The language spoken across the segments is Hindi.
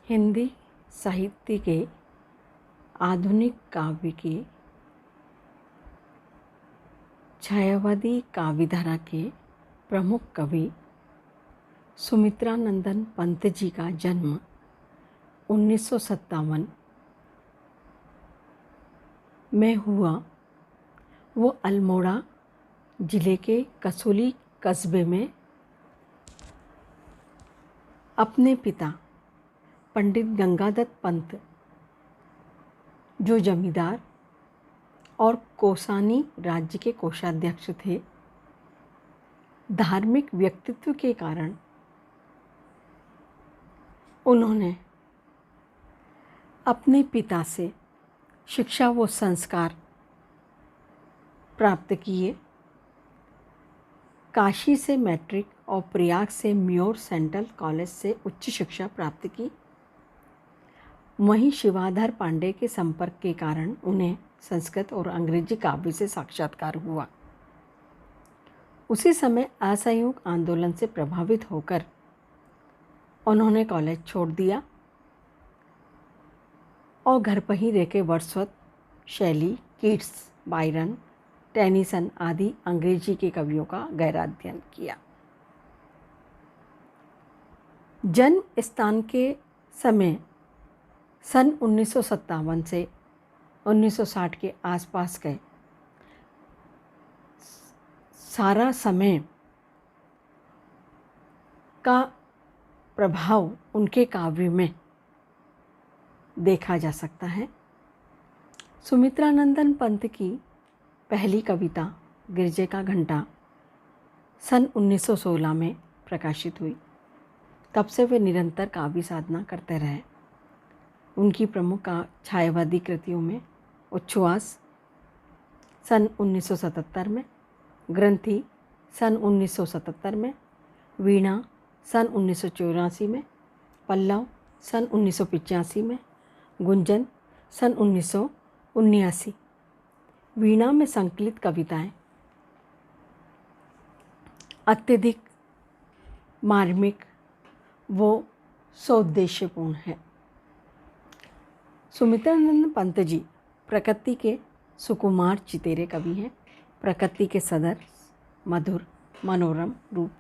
हिंदी साहित्य के आधुनिक काव्य के छायावादी काव्यधारा के प्रमुख कवि सुमित्रानंदन पंत जी का जन्म 1957 में हुआ। वो अल्मोड़ा ज़िले के कसोली कस्बे में अपने पिता पंडित गंगादत्त पंत, जो जमींदार और कोसानी राज्य के कोषाध्यक्ष थे, धार्मिक व्यक्तित्व के कारण उन्होंने अपने पिता से शिक्षा व संस्कार प्राप्त किए। काशी से मैट्रिक और प्रयाग से म्योर सेंट्रल कॉलेज से उच्च शिक्षा प्राप्त की। वहीं शिवाधर पांडे के संपर्क के कारण उन्हें संस्कृत और अंग्रेजी काव्य से साक्षात्कार हुआ। उसी समय असहयोग आंदोलन से प्रभावित होकर उन्होंने कॉलेज छोड़ दिया और घर पर ही रह के वर्ड्सवर्थ, शैली, कीट्स, बायरन, टेनिसन आदि अंग्रेजी के कवियों का गहरा अध्ययन किया। जन्म स्थान के समय सन 1957 से 1960 के आसपास के सारा समय का प्रभाव उनके काव्य में देखा जा सकता है। सुमित्रानंदन पंत की पहली कविता गिरजे का घंटा सन 1916 में प्रकाशित हुई। तब से वे निरंतर काव्य साधना करते रहे। उनकी प्रमुख छायावादी कृतियों में उच्छ्वास सन 1977 में, ग्रंथि सन 1977 में, वीणा सन 1984 में, पल्लव सन 1985 में, गुंजन सन 1979। वीणा में संकलित कविताएं अत्यधिक मार्मिक व सौद्देश्यपूर्ण है। सुमित्रानंद पंत जी प्रकृति के सुकुमार चितेरे कवि हैं। प्रकृति के सदर, मधुर, मनोरम रूप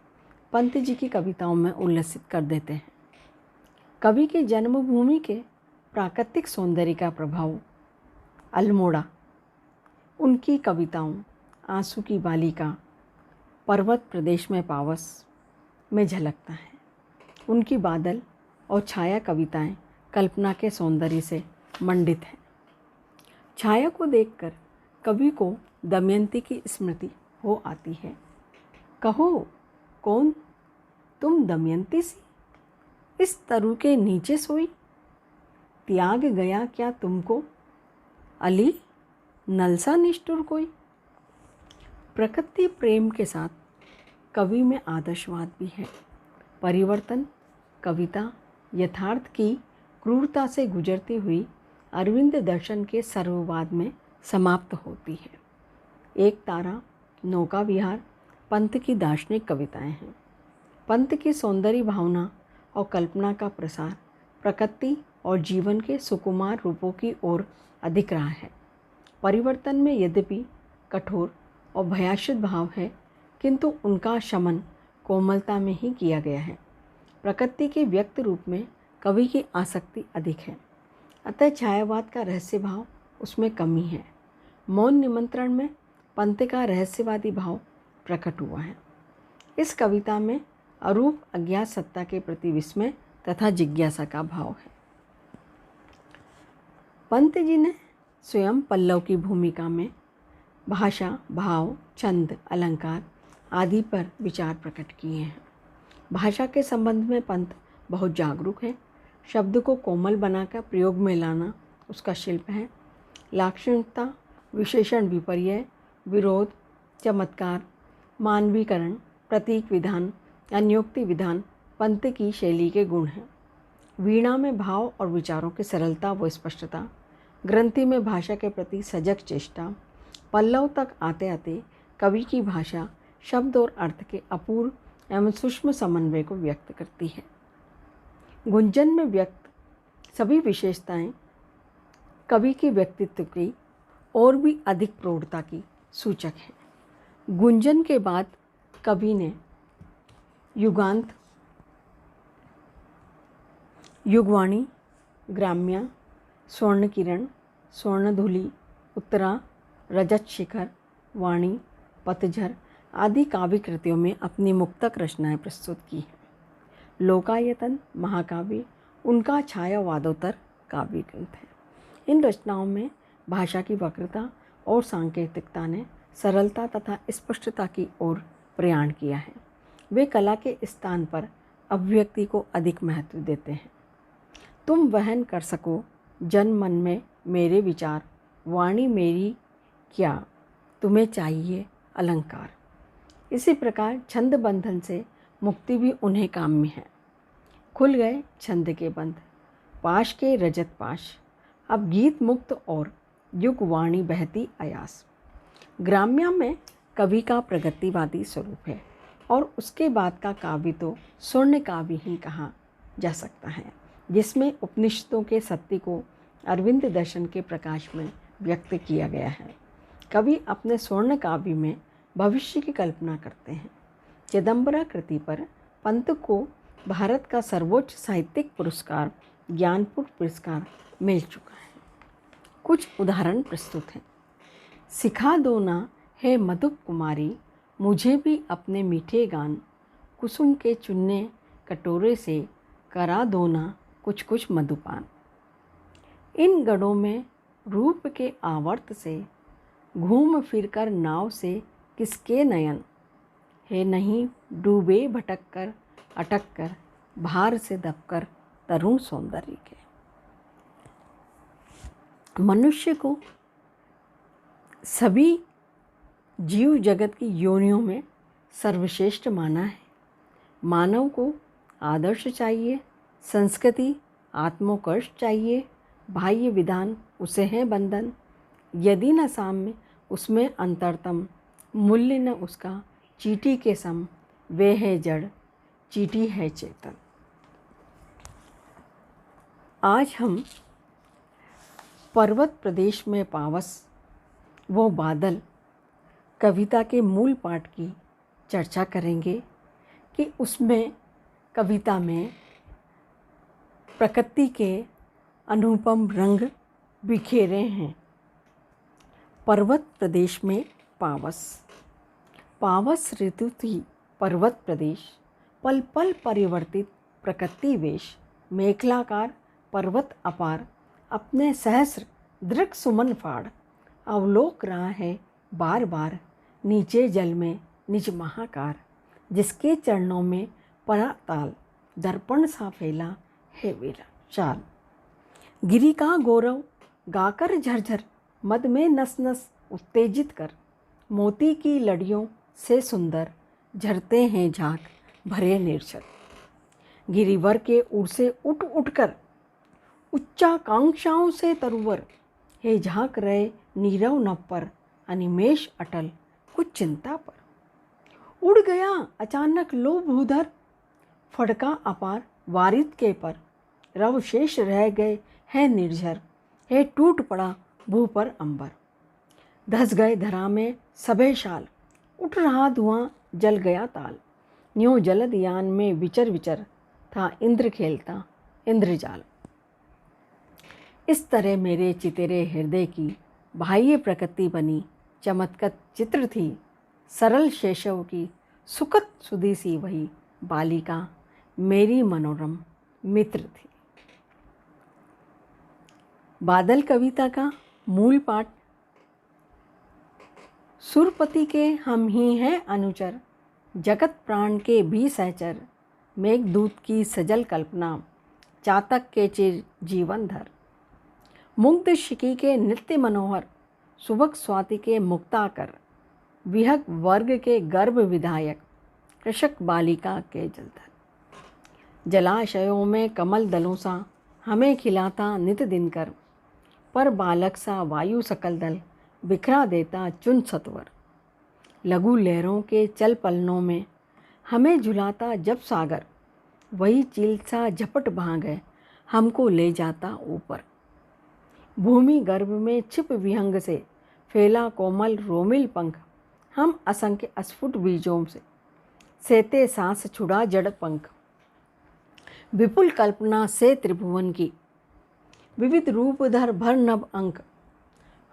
पंत जी की कविताओं में उल्लसित कर देते हैं। कवि के जन्मभूमि के प्राकृतिक सौंदर्य का प्रभाव अल्मोड़ा उनकी कविताओं आंसू की बालिका, पर्वत प्रदेश में पावस में झलकता है। उनकी बादल और छाया कविताएं कल्पना के सौंदर्य से मंडित हैं। छाया को देखकर कवि को दमयंती की स्मृति हो आती है। कहो कौन तुम दमयंती सी, इस तरु के नीचे सोई, त्याग गया क्या तुमको अली नलसा निष्ठुर कोई। प्रकृति प्रेम के साथ कवि में आदर्शवाद भी है। परिवर्तन कविता यथार्थ की क्रूरता से गुजरती हुई अरविंद दर्शन के सर्ववाद में समाप्त होती है। एक तारा, नौका विहार पंत की दार्शनिक कविताएं हैं। पंत की सौंदर्य भावना और कल्पना का प्रसार प्रकृति और जीवन के सुकुमार रूपों की ओर अधिक रहा है। परिवर्तन में यद्यपि कठोर और भयाशुद्ध भाव है, किंतु उनका शमन कोमलता में ही किया गया है। प्रकृति के व्यक्त रूप में कवि की आसक्ति अधिक है, अतः छायावाद का रहस्य भाव उसमें कमी है। मौन निमंत्रण में पंत का रहस्यवादी भाव प्रकट हुआ है। इस कविता में अरूप अज्ञात सत्ता के प्रति विस्मय तथा जिज्ञासा का भाव है। पंत जी ने स्वयं पल्लव की भूमिका में भाषा, भाव, छंद, अलंकार आदि पर विचार प्रकट किए हैं। भाषा के संबंध में पंत बहुत जागरूक है। शब्द को कोमल बनाकर प्रयोग में लाना उसका शिल्प है। लाक्षणिकता, विशेषण विपर्यय, विरोध, चमत्कार, मानवीकरण, प्रतीक विधान, अन्योक्ति विधान पंत की शैली के गुण हैं। वीणा में भाव और विचारों की सरलता व स्पष्टता, ग्रंथि में भाषा के प्रति सजग चेष्टा, पल्लव तक आते आते कवि की भाषा शब्द और अर्थ के अपूर्व एवं सूक्ष्म समन्वय को व्यक्त करती है। गुंजन में व्यक्त सभी विशेषताएं कवि के व्यक्तित्व की और भी अधिक प्रौढ़ता की सूचक हैं। गुंजन के बाद कवि ने युगांत, युगवाणी, ग्राम्या, स्वर्ण किरण, स्वर्णधुली, उत्तरा, रजत शिखर, वाणी, पतझर आदि काव्य कृतियों में अपनी मुक्तक रचनाएं प्रस्तुत की हैं। लोकायतन महाकाव्य उनका छायावादोत्तर काव्य ग्रंथ है। इन रचनाओं में भाषा की वक्रता और सांकेतिकता ने सरलता तथा स्पष्टता की ओर प्रयाण किया है। वे कला के स्थान पर अभिव्यक्ति को अधिक महत्व देते हैं। तुम वहन कर सको जन मन में मेरे विचार, वाणी मेरी क्या तुम्हें चाहिए अलंकार। इसी प्रकार छंद बंधन से मुक्ति भी उन्हें काम में है। खुल गए छंद के बंध, पाश के रजत पाश, अब गीत मुक्त और युग वाणी बहती अयास। ग्राम्या में कवि का प्रगतिवादी स्वरूप है और उसके बाद का काव्य तो स्वर्ण काव्य ही कहा जा सकता है, जिसमें उपनिषदों के सत्य को अरविंद दर्शन के प्रकाश में व्यक्त किया गया है। कवि अपने स्वर्ण काव्य में भविष्य की कल्पना करते हैं। चिदंबरा कृति पर पंत को भारत का सर्वोच्च साहित्यिक पुरस्कार ज्ञानपीठ पुरस्कार मिल चुका है। कुछ उदाहरण प्रस्तुत हैं। सिखा दो ना है मधुप कुमारी, मुझे भी अपने मीठे गान, कुसुम के चुन्ने कटोरे से करा दो ना कुछ कुछ मधुपान। इन गढ़ों में रूप के आवर्त से घूम फिरकर नाव से किसके नयन है नहीं डूबे भटक कर अटक कर भार से दबकर तरुण सौंदर्य के। मनुष्य को सभी जीव जगत की योनियों में सर्वश्रेष्ठ माना है। मानव को आदर्श चाहिए, संस्कृति आत्मोकर्ष चाहिए, बाह्य विधान उसे है बंधन, यदि न साम्य उसमें अंतरतम, मूल्य न उसका चींटी के सम, वे है जड़ चींटी है चेतन। आज हम पर्वत प्रदेश में पावस वो बादल कविता के मूल पाठ की चर्चा करेंगे कि उसमें कविता में प्रकृति के अनुपम रंग बिखेरे हैं। पर्वत प्रदेश में पावस, पावस ऋतु थी पर्वत प्रदेश, पल पल परिवर्तित प्रकृति वेश, मेखलाकार पर्वत अपार, अपने सहस्र दृक् सुमन फाड़, अवलोक रहा है बार बार, नीचे जल में निज महाकार, जिसके चरणों में पराताल, दर्पण सा फैला है वेला चाल। गिरि का गौरव गाकर झरझर, मद में नस नस उत्तेजित कर, मोती की लड़ियों से सुंदर, झरते हैं झांक भरे निर्झर। गिरिवर के उड़ से उठ उठकर, उच्चाकांक्षाओं से तरुवर, हे झांक रहे नीरव नभ पर, अनिमेष अटल कुछ चिंता पर। उड़ गया अचानक लो भूधर, फड़का अपार वारिद के पर, रव शेष रह गए है निर्झर, हे टूट पड़ा भू पर अंबर। धस गए धरा में सबे शाल, उठ रहा धुआं जल गया ताल, न्यों जलद यान में विचर विचर, था इंद्र खेलता इंद्रजाल। इस तरह मेरे चितेरे हृदय की बाह्य प्रकृति बनी चमत्कृत चित्र थी, सरल शैशव की सुखद सुधी सी वही बालिका मेरी मनोरम मित्र थी। बादल कविता का मूल पाठ। सुरपति के हम ही हैं अनुचर, जगत प्राण के भी सहचर, मेघदूत की सजल कल्पना, चातक के चिर जीवन धर। मुग्ध शिकी के नृत्य मनोहर, सुबक स्वाति के मुक्ताकर, विहग वर्ग के गर्भ विधायक, कृषक बालिका के जलधर। जलाशयों में कमल दलों सा हमें खिलाता नित दिनकर, पर बालक सा वायु सकल दल बिखरा देता चुन सत्वर। लघु लहरों के चल पलनों में हमें झुलाता जब सागर, वही चील सा झपट भाग है हमको ले जाता ऊपर। भूमि गर्भ में छिप विहंग से फैला कोमल रोमिल पंख, हम असंख्य अस्फुट बीजों से सेते सांस छुड़ा जड़ पंख। विपुल कल्पना से त्रिभुवन की विविध रूप धर भर नभ अंक,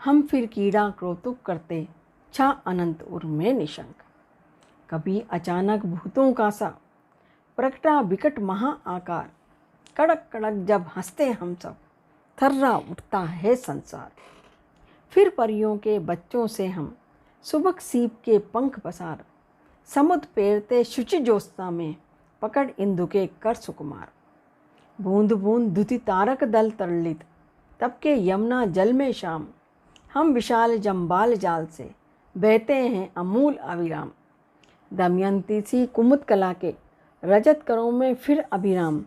हम फिर कीड़ा कौतुक करते छा अनंत उर में निशंक। कभी अचानक भूतों का सा प्रकटा विकट महा आकार, कड़क कड़क जब हंसते हम सब थर्रा उठता है संसार। फिर परियों के बच्चों से हम सुबक सीप के पंख पसार, समुद्र पेरते शुचि ज्योत्सना में पकड़ इंदु के कर सुकुमार। बूंद बूंद दुति तारक दल तरलित तब के यमुना जल में शाम, हम विशाल जम्बाल जाल से बहते हैं अमूल अविराम। दमयंती सी कुमुद कला के रजत करों में फिर अभिराम,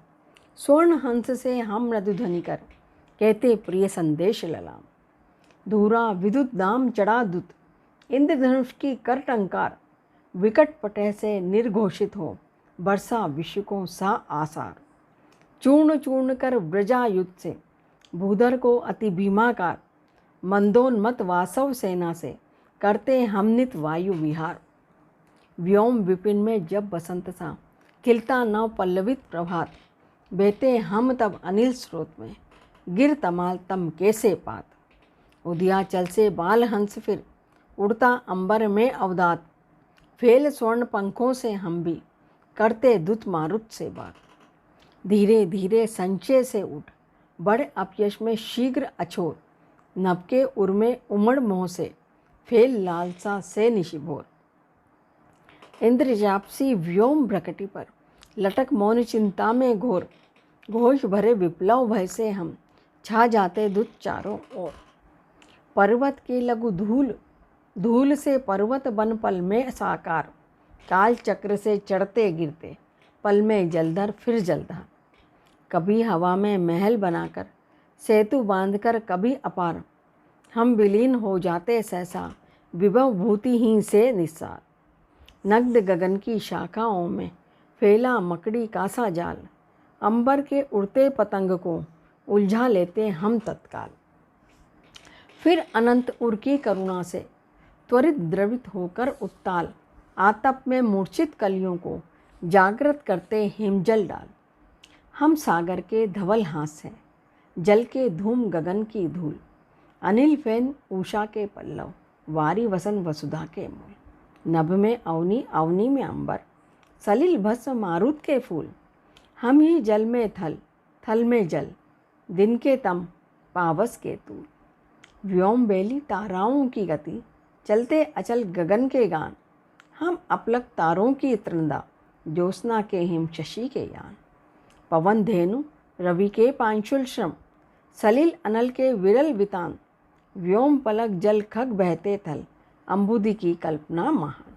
स्वर्ण हंस से हम मृदु ध्वनि कर कहते प्रिय संदेश ललाम। धूरा विद्युत दाम चढ़ा दुत इंद्रधनुष की कर टंकार, विकट पटह से निर्घोषित हो बरसा विषुकों सा आसार। चूर्ण चूर्ण कर व्रजायुध से भूधर को अति भीमाकार, मंदोन्मत वासव सेना से करते हम नित वायु विहार। व्योम विपिन में जब बसंत सा खिलता नव पल्लवित प्रभात, बहते हम तब अनिल स्रोत में गिर तमाल तम कैसे पात। उदयाचल से बाल हंस फिर उड़ता अंबर में अवदात, फेल स्वर्ण पंखों से हम भी करते दुत मारुत से बात। धीरे धीरे संचय से उठ बड़े अपयश में शीघ्र अछोर, नभ के उर में उमड़ मोह से फेल लालसा से निशिभोर। इंद्रजापसी व्योम भ्रकटी पर लटक मौन चिंता में घोर, घोष भरे विप्लव भय से हम छा जाते दुत चारों ओर। पर्वत के लघु धूल धूल से पर्वत बन पल में साकार, काल चक्र से चढ़ते गिरते पल में जलधर फिर जलधार। कभी हवा में महल बनाकर सेतु बांधकर कभी अपार, हम विलीन हो जाते सहसा विभव भूतिहीन से निस्सार। नग्न गगन की शाखाओं में फैला मकड़ी का सा जाल, अंबर के उड़ते पतंग को उलझा लेते हम तत्काल। फिर अनंत उर की करुणा से त्वरित द्रवित होकर उत्ताल, आतप में मूर्छित कलियों को जागृत करते हिमजल डाल। हम सागर के धवल हास्य हैं, जल के धूम गगन की धूल, अनिल फैन उषा के पल्लव, वारी वसन वसुधा के मूल। नभ में अवनी अवनी में अंबर, सलिल भस्म मारुत के फूल। हम ही जल में थल, थल में जल, दिन के तम पावस के तूल। व्योम बेली ताराओं की गति, चलते अचल गगन के गान। हम अपलक तारों की तृंदा, ज्योत्सना के हिम शशि के यान। पवन धेनु रवि के पांशुल श्रम, सलिल अनल के विरल वितान। व्योम पलक जल खग बहते थल, अंबुदि की कल्पना महान।